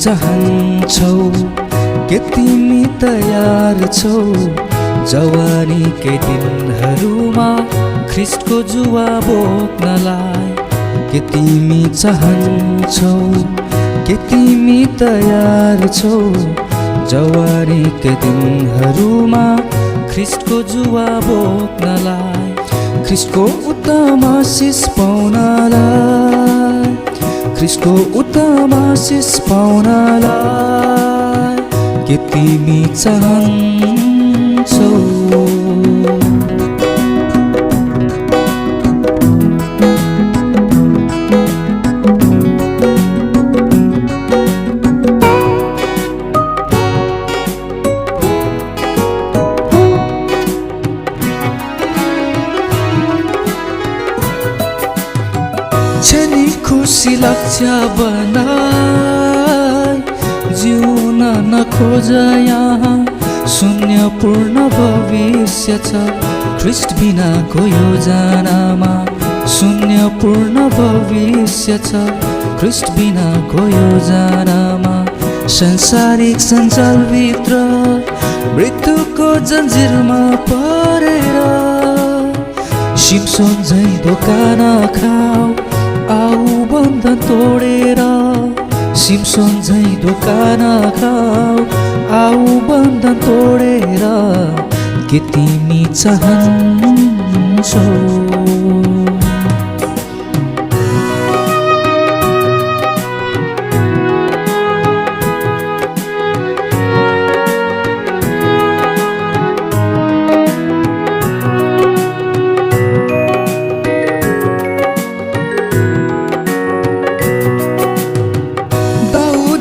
चाहन्छौ के तिमी तयार छौ जवानीकै दिनहरूमा ख्रीष्टको जुवा बोक्नलाई के तिमी चाहन्छौ के तिमी तयार छौ जवानीकै दिनहरूमा ख्रीष्टको जुवा बोक्नलाई ख्रीष्टको उत्तम आशिष पाउनलाई ख्रीष्टको उत्तम आशिष पाउनलाई के तिमी चाहन्छौ क्षणी खुसी लक्ष्य बनाई जिउन नखोज यहाँ शून्य पूर्ण भविष्य छ ख्रीष्ट बिनाको योजनामा शून्य पूर्ण भविष्य छ ख्रीष्ट बिनाको योजनामा संसारिक सञ्जालभित्र मृत्युको जन्जिरमा परेर सिम्सोन झैं दोकान खाऊ आऊ बन्धन तोडेर सिम्सोन झैं दोकान खाऊ आऊ बन्धन तोडेर के तिमी चाहन्छौ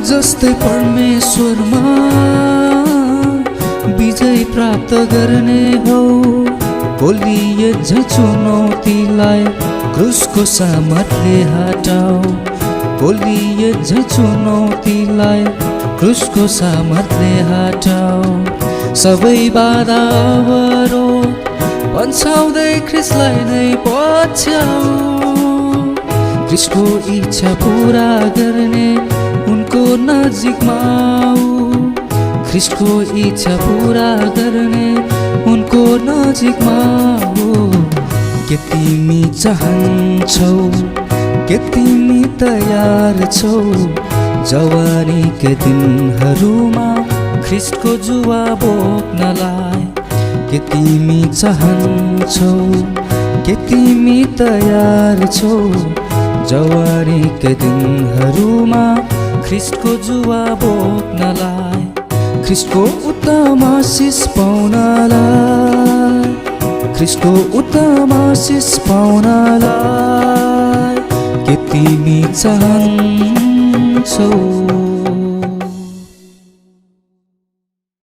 जस्तै परमेश्वरमा विजय प्राप्त गर्ने हौ बोलिए झैं चुनौतीलाई क्रुसको सामर्थले हटाऊ बोलिए झैं चुनौतीलाई क्रुसको सामर्थले हटाऊ सबै बाधा अवरोध पन्छाउँदै ख्रीष्टलाई नै पछ्याऊ ख्रीष्टको इच्छा पूरा गर्ने उनको नजिकमा आऊ ख्रीष्टको इच्छा पूरा गर्ने उनको नजिकमा आऊ के तिमी चाहन्छौ के तिमी तयार छौ जवानीकै दिनहरूमा ख्रीष्टको जुवा बोक्नलाई के तिमी चाहन्छौ के तिमी तयार छौ जवानीकै दिनहरूमा ख्रीष्टको जुवा बोक्नलाई ख्रीष्टको उत्तम आशिष पाउनलाई ख्रीष्टको उत्तम आशिष पाउनलाई के तिमी चाहन्छौ